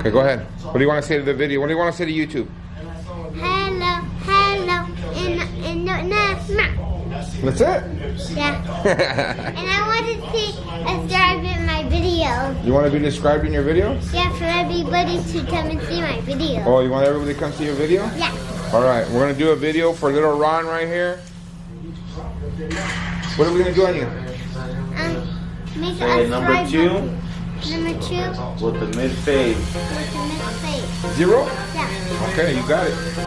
Okay, go ahead. What do you want to say to the video? What do you want to say to YouTube? Hello, That's it? Yeah. And I want to see subscribe in my video. You want to be described in your video? Yeah, for everybody to come and see my video. Oh, you want everybody to come see your video? Yeah. All right, we're going to do a video for little Ron right here. What are we going to do on you? Make Say a number 2. Number 2. With the mid fade. With the mid fade. 0? Yeah. Okay, you got it.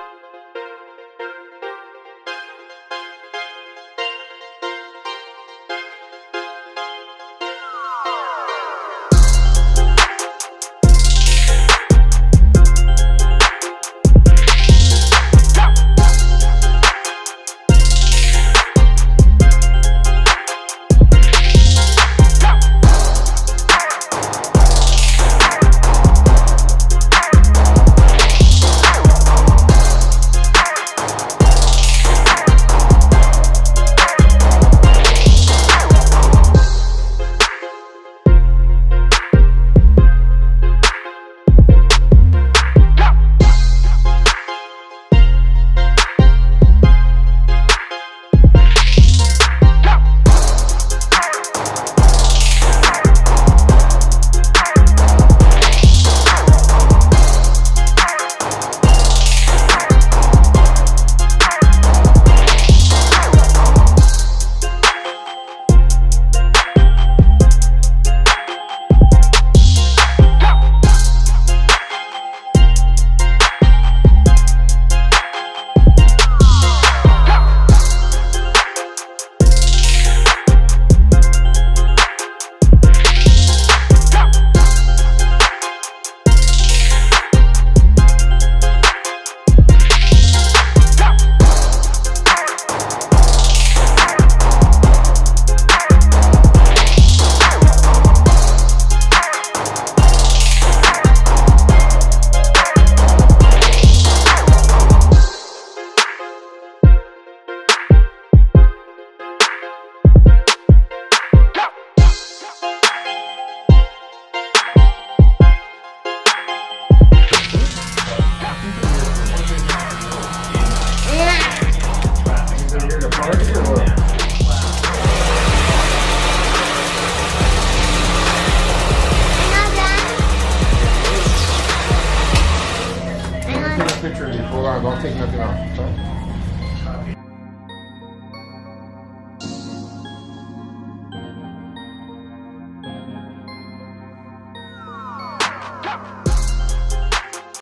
Picture of you. Hold on, don't take nothing off. Okay?